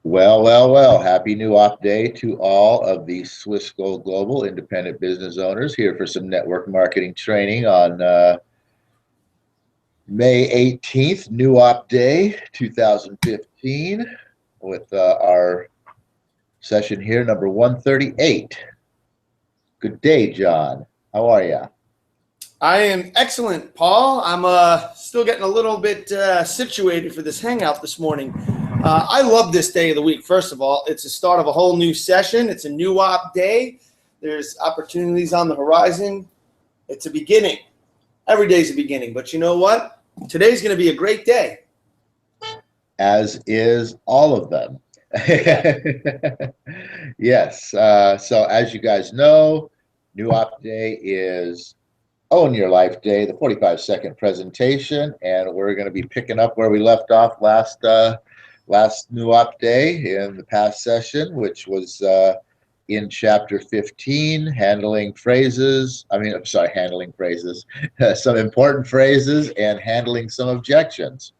Well. Happy new op day to all of the Swiss Gold Global independent business owners here for some network marketing training on May 18th, new op day 2015 with our session here, number 138. Good day, John. How are you? I am excellent, Paul. I'm still getting a little bit situated for this hangout this morning. I love this day of the week. First of all, it's the start of a whole new session. It's a new op day. There's opportunities on the horizon. It's a beginning. Every day's a beginning. But you know what? Today's going to be a great day. As is all of them. Yes. So as you guys know, new op day is Own Your Life Day, the 45-second presentation, and we're going to be picking up where we left off last new op day in the past session, which was in chapter 15, handling phrases, some important phrases and handling some objections.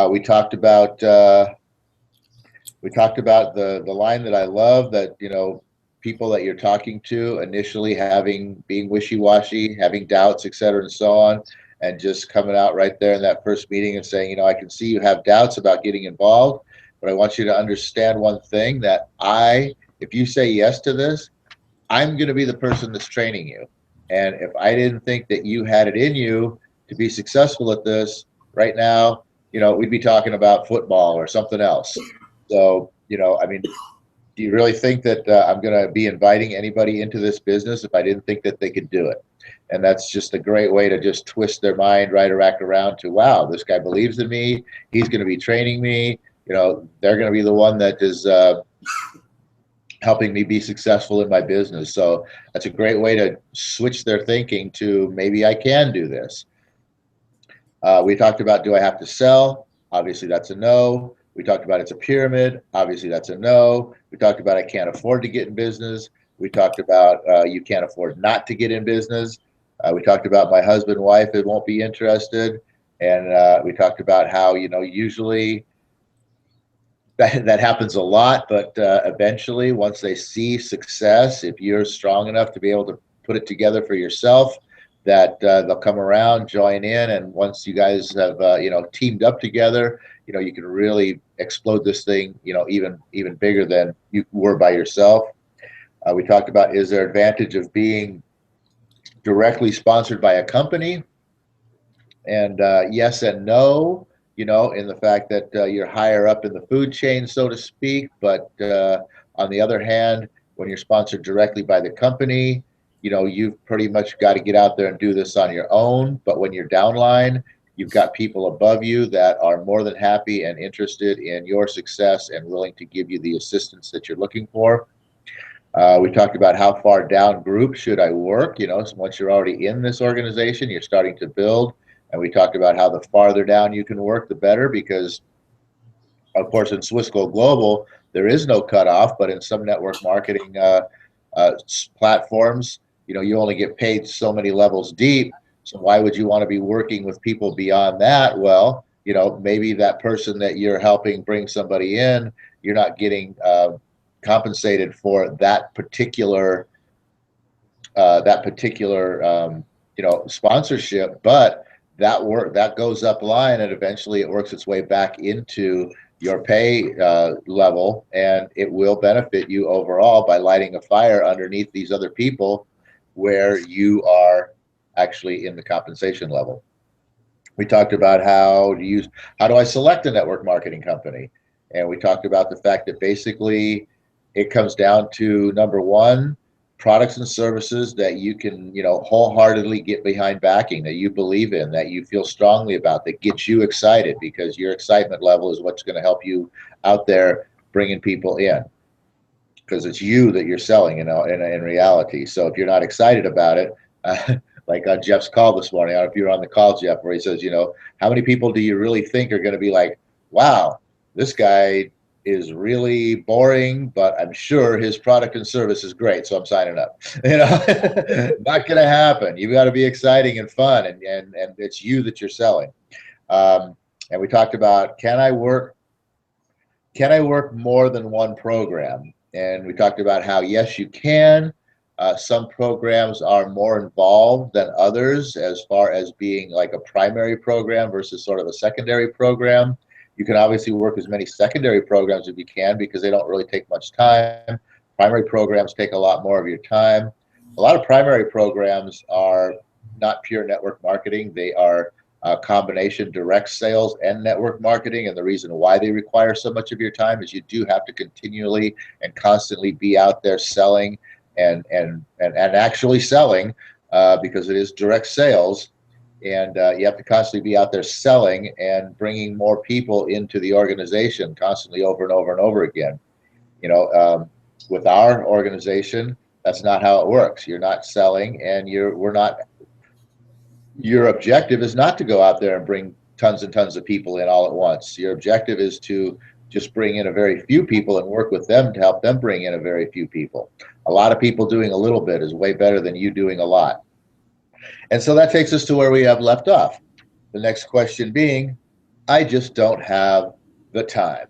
We talked about the line that I love, that people that you're talking to initially being wishy-washy, having doubts, etc., and so on, and just coming out right there in that first meeting and saying, I can see you have doubts about getting involved, but I want you to understand one thing, that if you say yes to this, I'm going to be the person that's training you. And if I didn't think that you had it in you to be successful at this right now, we'd be talking about football or something else. So, do you really think that I'm going to be inviting anybody into this business if I didn't think that they could do it? And that's just a great way to just twist their mind right around to, wow, this guy believes in me. He's going to be training me. They're going to be the one that is helping me be successful in my business. So that's a great way to switch their thinking to, maybe I can do this. We talked about, do I have to sell? Obviously, that's a no. We talked about it's a pyramid. Obviously, that's a no. We talked about I can't afford to get in business. We talked about you can't afford not to get in business. We talked about my husband, wife, it won't be interested. And we talked about how, usually that happens a lot, but eventually, once they see success, if you're strong enough to be able to put it together for yourself, that they'll come around, join in, and once you guys have teamed up together, you can really explode this thing, even bigger than you were by yourself. We talked about, is there advantage of being directly sponsored by a company? And yes and no, in the fact that you're higher up in the food chain, so to speak. But on the other hand, when you're sponsored directly by the company, you've pretty much got to get out there and do this on your own. But when you're downline, you've got people above you that are more than happy and interested in your success and willing to give you the assistance that you're looking for. We talked about how far down group should I work. So once you're already in this organization, you're starting to build. And we talked about how the farther down you can work, the better, because, of course, in Swiss Gold Global, there is no cutoff, but in some network marketing platforms, you only get paid so many levels deep. So why would you want to be working with people beyond that? Well, maybe that person that you're helping bring somebody in, you're not getting compensated for that particular sponsorship, but that goes up line, and eventually it works its way back into your pay level, and it will benefit you overall by lighting a fire underneath these other people where you are actually in the compensation level. We talked about how do I select a network marketing company? And we talked about the fact that basically it comes down to, number one, products and services that you can, wholeheartedly get behind, backing, that you believe in, that you feel strongly about, that gets you excited, because your excitement level is what's going to help you out there bringing people in, because it's you that you're selling, in reality. So if you're not excited about it, like on Jeff's call this morning, I don't know if you were on the call, Jeff, where he says, how many people do you really think are going to be like, wow, this guy is really boring, but I'm sure his product and service is great, so I'm signing up. Not going to happen. You've got to be exciting and fun, and it's you that you're selling. And we talked about, can I work can I work more than one program? And we talked about how, yes, you can. Some programs are more involved than others as far as being like a primary program versus sort of a secondary program. You can obviously work as many secondary programs as you can because they don't really take much time. Primary programs take a lot more of your time. A lot of primary programs are not pure network marketing. They are a combination direct sales and network marketing. And the reason why they require so much of your time is you do have to continually and constantly be out there selling and actually selling, because it is direct sales. And you have to constantly be out there selling and bringing more people into the organization constantly over and over and over again. With our organization, that's not how it works. You're not selling, and we're not. Your objective is not to go out there and bring tons and tons of people in all at once. Your objective is to just bring in a very few people and work with them to help them bring in a very few people. A lot of people doing a little bit is way better than you doing a lot. And so that takes us to where we have left off. The next question being, I just don't have the time.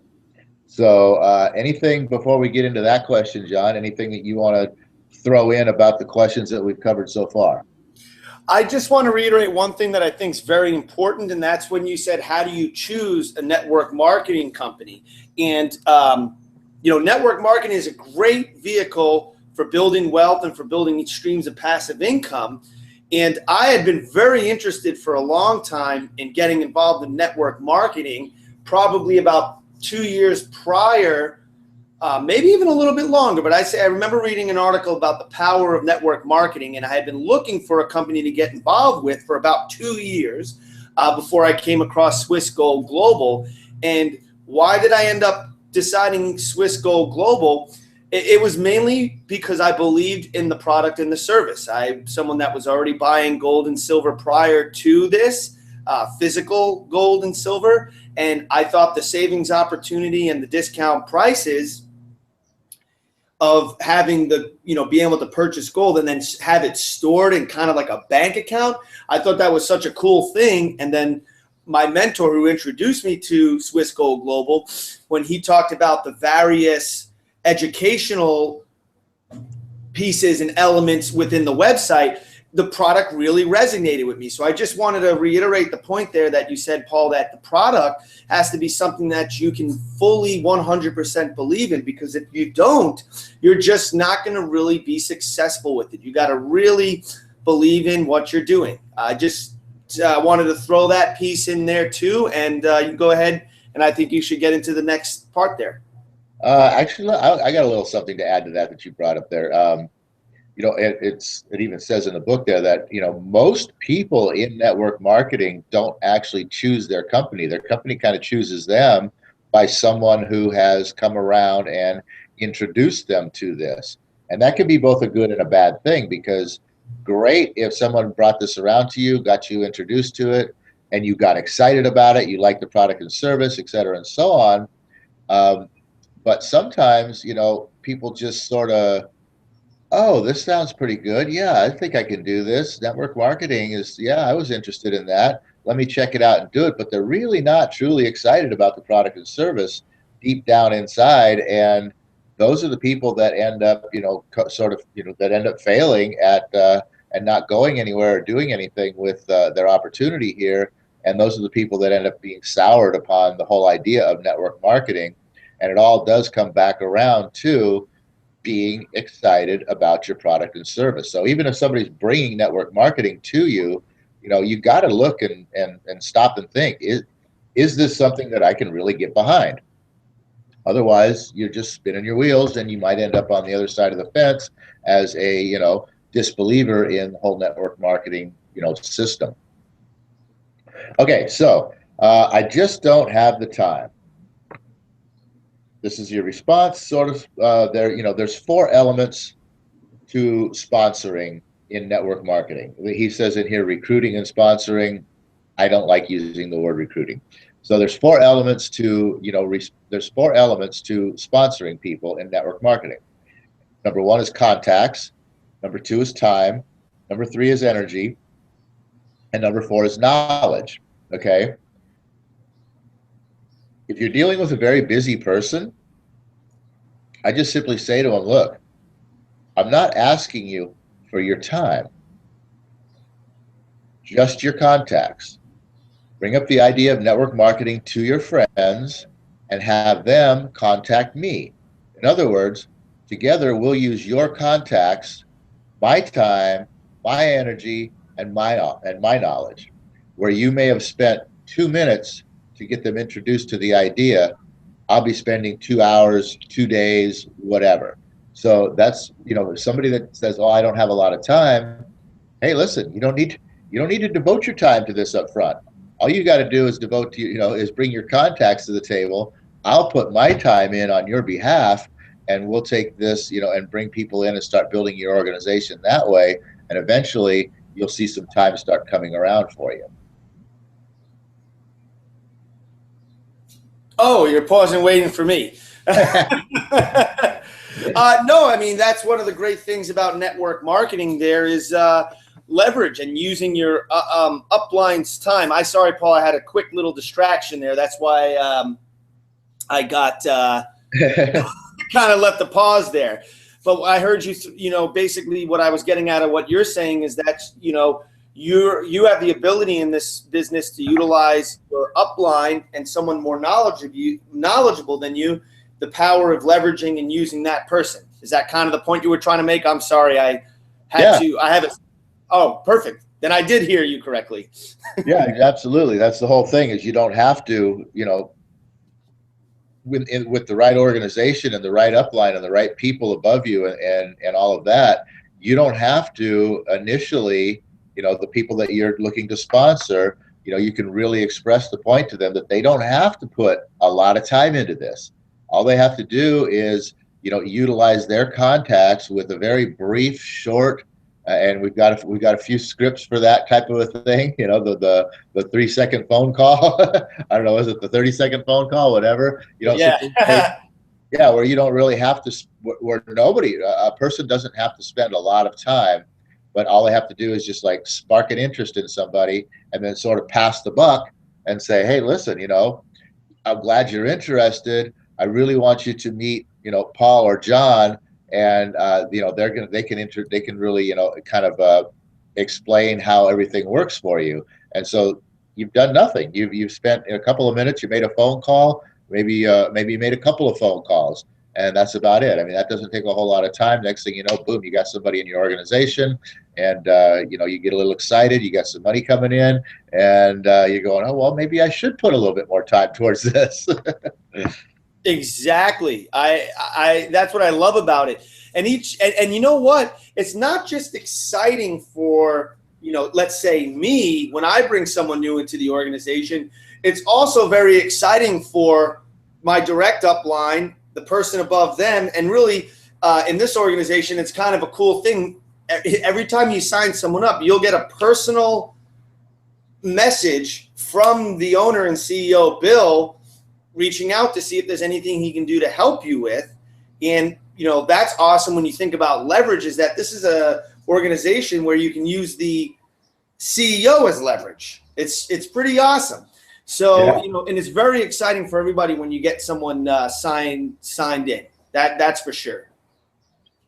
So anything before we get into that question, John, anything that you want to throw in about the questions that we've covered so far? I just want to reiterate one thing that I think is very important, and that's when you said, how do you choose a network marketing company? And, network marketing is a great vehicle for building wealth and for building streams of passive income. And I had been very interested for a long time in getting involved in network marketing, probably about 2 years prior, maybe even a little bit longer. But I remember reading an article about the power of network marketing, and I had been looking for a company to get involved with for about 2 years before I came across Swiss Gold Global. And why did I end up deciding Swiss Gold Global? It was mainly because I believed in the product and the service. I'm someone that was already buying gold and silver prior to this, physical gold and silver. And I thought the savings opportunity and the discount prices of having being able to purchase gold and then have it stored in kind of like a bank account, I thought that was such a cool thing. And then my mentor who introduced me to Swiss Gold Global, when he talked about the various educational pieces and elements within the website, the product really resonated with me. So I just wanted to reiterate the point there that you said, Paul, that the product has to be something that you can fully 100% believe in, because if you don't, you're just not going to really be successful with it. You got to really believe in what you're doing. I just wanted to throw that piece in there too. And you go ahead, and I think you should get into the next part there. Actually, I got a little something to add to that you brought up there. It even says in the book there that, most people in network marketing don't actually choose their company. Their company kind of chooses them by someone who has come around and introduced them to this. And that can be both a good and a bad thing, because great if someone brought this around to you, got you introduced to it, and you got excited about it, you like the product and service, et cetera, and so on. But sometimes, people just sort of, oh, this sounds pretty good. Yeah, I think I can do this. Network marketing is, yeah, I was interested in that. Let me check it out and do it. But they're really not truly excited about the product and service deep down inside. And those are the people that end up, that end up failing at and not going anywhere or doing anything with their opportunity here. And those are the people that end up being soured upon the whole idea of network marketing. And it all does come back around to being excited about your product and service. So even if somebody's bringing network marketing to you, you got to look and stop and think, is this something that I can really get behind? Otherwise, you're just spinning your wheels, and you might end up on the other side of the fence as a, disbeliever in the whole network marketing, system. Okay, so I just don't have the time. This is your response, sort of. There's 4 elements to sponsoring in network marketing. He says in here, recruiting and sponsoring. I don't like using the word recruiting. So there's 4 elements to, there's 4 elements to sponsoring people in network marketing. Number 1 is contacts. Number 2 is time. Number 3 is energy. And number 4 is knowledge. Okay. If you're dealing with a very busy person, I just simply say to them, look, I'm not asking you for your time, just your contacts. Bring up the idea of network marketing to your friends and have them contact me. In other words, together we'll use your contacts, my time, my energy, and my knowledge. Where you may have spent 2 minutes to get them introduced to the idea, I'll be spending 2 hours, 2 days, whatever. So that's, somebody that says, "Oh, I don't have a lot of time." Hey, listen, you don't need to devote your time to this up front. All you got to do is is bring your contacts to the table. I'll put my time in on your behalf, and we'll take this, and bring people in and start building your organization that way. And eventually, you'll see some time start coming around for you. Oh, you're pausing, waiting for me. No, I mean, that's one of the great things about network marketing. There is leverage and using your upline's time. Sorry, Paul, I had a quick little distraction there. That's why I got kind of left the pause there. But I heard you, basically what I was getting at of what you're saying is that, you have the ability in this business to utilize your upline and someone more knowledgeable than you, the power of leveraging and using that person. Is that kind of the point you were trying to make? I'm sorry, I have it. Oh, perfect. Then I did hear you correctly. Yeah, absolutely. That's the whole thing, is you don't have to, with the right organization and the right upline and the right people above you and all of that, you don't have to initially, the people that you're looking to sponsor, you can really express the point to them that they don't have to put a lot of time into this. All they have to do is, utilize their contacts with a very brief, short, and we've got a few scripts for that type of a thing. The 3-second phone call. I don't know, is it the 30-second phone call? Whatever. Yeah. Yeah, where you don't really have to, where a person doesn't have to spend a lot of time, but all they have to do is just like spark an interest in somebody and then sort of pass the buck and say, hey, listen, I'm glad you're interested. I really want you to meet, Paul or John, and they can really, kind of explain how everything works for you. And so you've done nothing. You've spent a couple of minutes. You made a phone call. Maybe you made a couple of phone calls, and that's about it. I mean, that doesn't take a whole lot of time. Next thing you know, boom, you got somebody in your organization, and you get a little excited. You got some money coming in, and you're going, oh well, maybe I should put a little bit more time towards this. Exactly. That's what I love about it. And you know what? It's not just exciting for, let's say me, when I bring someone new into the organization, it's also very exciting for my direct upline, the person above them. And really, in this organization, it's kind of a cool thing. Every time you sign someone up, you'll get a personal message from the owner and CEO, Bill, reaching out to see if there's anything he can do to help you with. And, that's awesome when you think about leverage, is that this is a organization where you can use the CEO as leverage. It's pretty awesome. So, Yeah. And it's very exciting for everybody when you get someone signed in. That's for sure.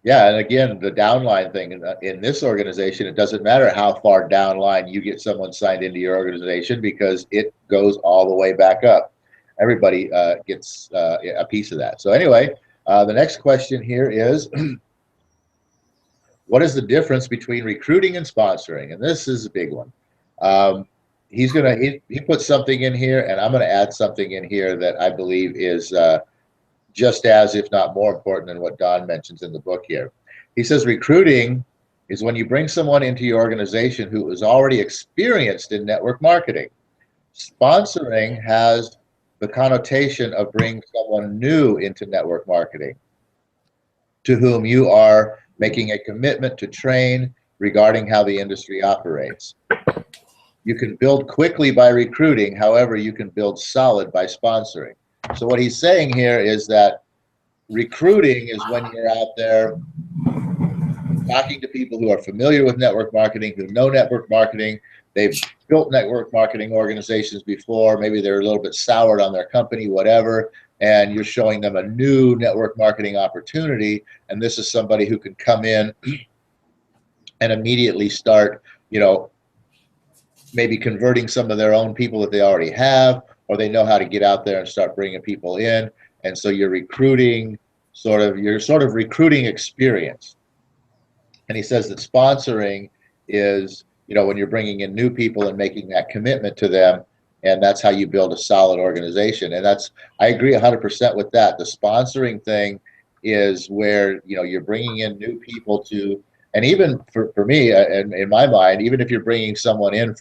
Yeah, and again, the downline thing in this organization, it doesn't matter how far downline you get someone signed into your organization, because it goes all the way back up. Everybody gets a piece of that. So anyway, the next question here is, what is the difference between recruiting and sponsoring? And this is a big one. He put something in here, and I'm gonna add something in here that I believe is just as, if not more important than what Don mentions in the book here. He says recruiting is when you bring someone into your organization who is already experienced in network marketing. Sponsoring has the connotation of bringing someone new into network marketing, to whom you are making a commitment to train regarding how the industry operates. You can build quickly by recruiting. However, you can build solid by sponsoring. So what he's saying here is that recruiting is when you're out there talking to people who are familiar with network marketing, who know network marketing, they've built network marketing organizations before. Maybe they're a little bit soured on their company, whatever, and you're showing them a new network marketing opportunity. And this is somebody who can come in and immediately start, maybe converting some of their own people that they already have, or they know how to get out there and start bringing people in. And so you're recruiting you're sort of recruiting experience. And he says that sponsoring is, when you're bringing in new people and making that commitment to them, and that's how you build a solid organization. And I agree 100% with that. The sponsoring thing is where, you're bringing in new people and even for me, in my mind, even if you're bringing someone in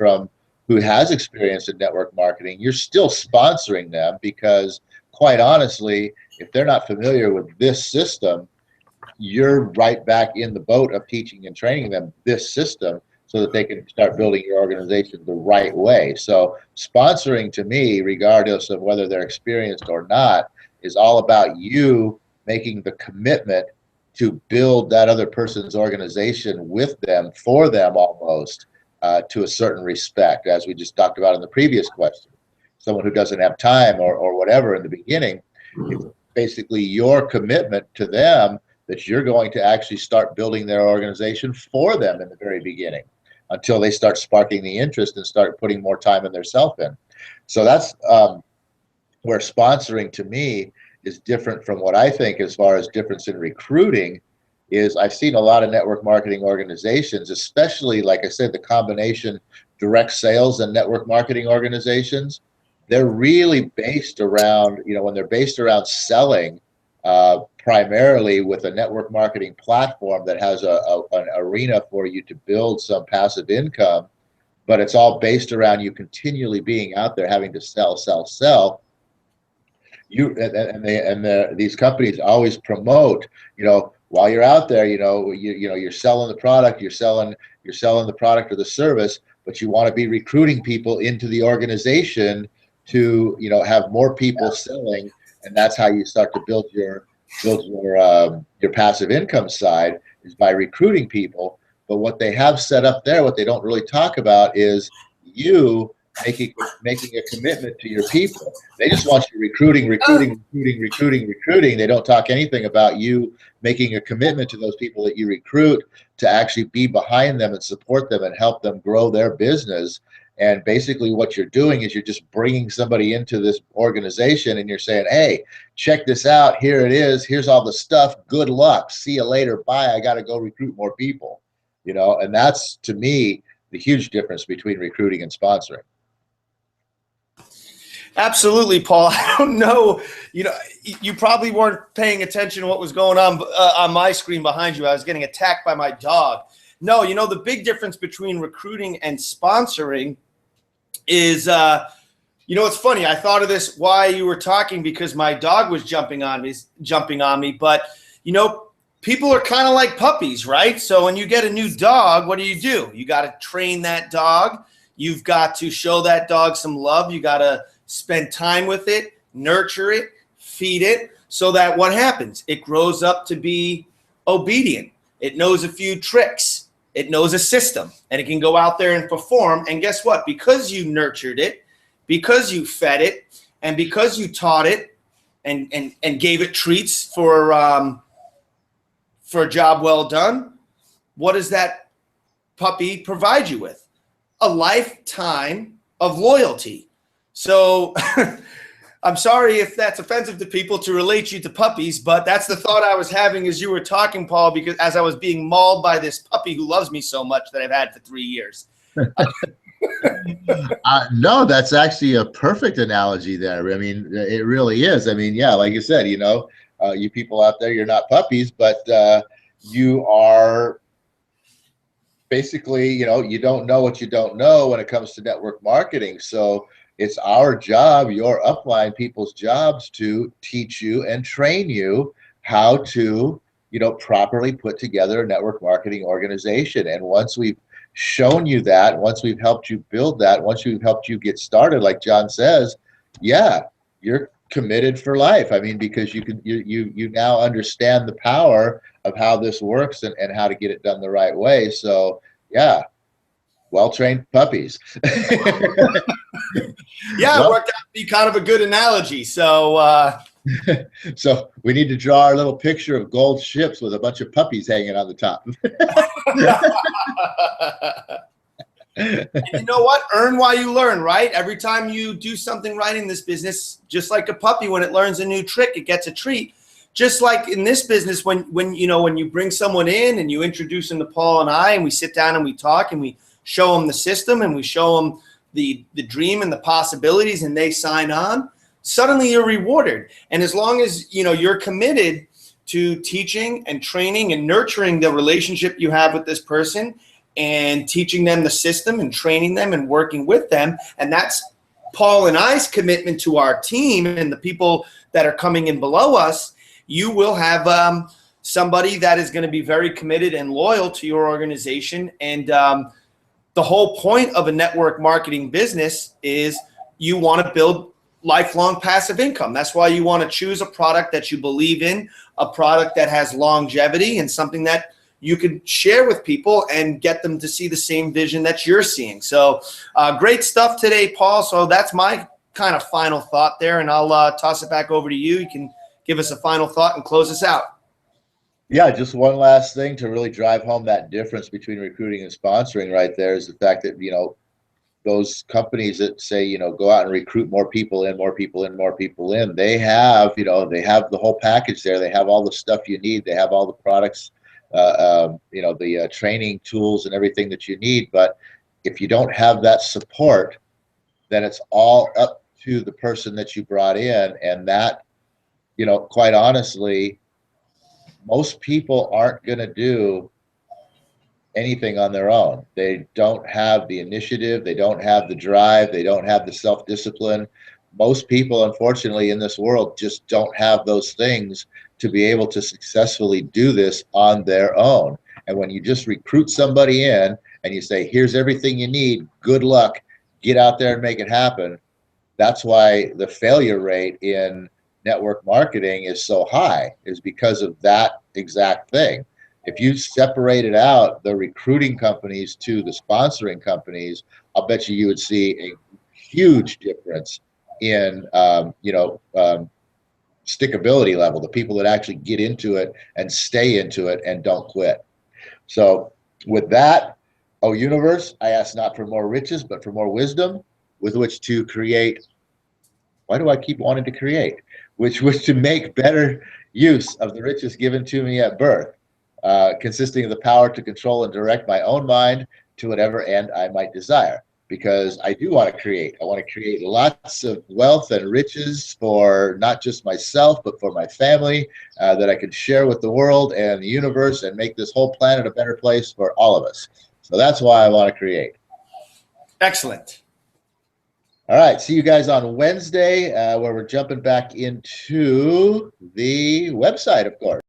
who has experience in network marketing, you're still sponsoring them, because quite honestly, if they're not familiar with this system, you're right back in the boat of teaching and training them this system so that they can start building your organization the right way. So sponsoring, to me, regardless of whether they're experienced or not, is all about you making the commitment to build that other person's organization with them, for them almost, to a certain respect, as we just talked about in the previous question. Someone who doesn't have time or whatever in the beginning, it's basically your commitment to them that you're going to actually start building their organization for them in the very beginning, until they start sparking the interest and start putting more time in their self in. So that's where sponsoring, to me, is different from what I think as far as difference in recruiting is. I've seen a lot of network marketing organizations, especially, like I said, the combination direct sales and network marketing organizations. They're really based around, when they're based around selling, primarily with a network marketing platform that has an arena for you to build some passive income, but it's all based around you continually being out there having to sell. These companies always promote, while you're out there, you're selling the product, you're selling the product or the service, but you want to be recruiting people into the organization to, have more people selling, and that's how you start to build your passive income side, is by recruiting people. But what they have set up there, what they don't really talk about, is you making a commitment to your people. They just want you recruiting. They don't talk anything about you making a commitment to those people that you recruit, to actually be behind them and support them and help them grow their business. And basically what you're doing is you're just bringing somebody into this organization and you're saying, hey, check this out. Here it is. Here's all the stuff. Good luck. See you later. Bye. I got to go recruit more people. And that's, to me, the huge difference between recruiting and sponsoring. Absolutely, Paul. I don't know. You probably weren't paying attention to what was going on my screen behind you. I was getting attacked by my dog. No, the big difference between recruiting and sponsoring is, it's funny. I thought of this while you were talking because my dog was jumping on me. But, people are kind of like puppies, right? So when you get a new dog, what do? You got to train that dog. You've got to show that dog some love. You got to spend time with it, nurture it, feed it, so that what happens? It grows up to be obedient. It knows a few tricks. It knows a system, and it can go out there and perform. And guess what? Because you nurtured it, because you fed it, and because you taught it and gave it treats for a job well done, what does that puppy provide you with? A lifetime of loyalty. So I'm sorry if that's offensive to people to relate you to puppies, but that's the thought I was having as you were talking, Paul, because as I was being mauled by this puppy who loves me so much that I've had for 3 years. No, that's actually a perfect analogy there. I mean, it really is. I mean, yeah, like you said, you people out there, you're not puppies, but you are basically, you don't know what you don't know when it comes to network marketing. So it's our job, your upline people's jobs, to teach you and train you how to, properly put together a network marketing organization. And once we've shown you that, once we've helped you build that, once we've helped you get started, like John says, yeah, you're committed for life. I mean, because you now understand the power of how this works and how to get it done the right way. So yeah, well-trained puppies. Yeah, Well, it worked out to be kind of a good analogy. So, so we need to draw our little picture of gold ships with a bunch of puppies hanging on the top. and you know what? Earn while you learn, right? Every time you do something right in this business, just like a puppy, when it learns a new trick, it gets a treat. Just like in this business, when you bring someone in and you introduce them to Paul and I, and we sit down and we talk and we show them the system and we show them the dream and the possibilities, and they sign on, suddenly you're rewarded. And as long as you're committed to teaching and training and nurturing the relationship you have with this person, and teaching them the system and training them and working with them, and that's Paul and I's commitment to our team and the people that are coming in below us, you will have somebody that is going to be very committed and loyal to your organization. And the whole point of a network marketing business is you want to build lifelong passive income. That's why you want to choose a product that you believe in, a product that has longevity, and something that you can share with people and get them to see the same vision that you're seeing. So great stuff today, Paul. So that's my kind of final thought there, and I'll toss it back over to you. You can give us a final thought and close us out. Yeah, just one last thing to really drive home that difference between recruiting and sponsoring right there is the fact that, those companies that say, go out and recruit more people in, more people in, more people in, they have, they have the whole package there. They have all the stuff you need. They have all the products, the training tools and everything that you need. But if you don't have that support, then it's all up to the person that you brought in. And that, quite honestly, most people aren't going to do anything on their own. They don't have the initiative. They don't have the drive. They don't have the self-discipline. Most people, unfortunately, in this world just don't have those things to be able to successfully do this on their own. And when you just recruit somebody in and you say, here's everything you need, good luck, get out there and make it happen, that's why the failure rate in network marketing is so high, is because of that exact thing. If you separated out the recruiting companies to the sponsoring companies, I'll bet you would see a huge difference in, stickability level, the people that actually get into it and stay into it and don't quit. So with that, O Universe, I ask not for more riches, but for more wisdom with which to create. Why do I keep wanting to create? Which was to make better use of the riches given to me at birth. Consisting of the power to control and direct my own mind to whatever end I might desire. Because I do want to create. I want to create lots of wealth and riches for not just myself, but for my family, that I can share with the world and the universe and make this whole planet a better place for all of us. So that's why I want to create. Excellent. All right. See you guys on Wednesday, where we're jumping back into the website, of course.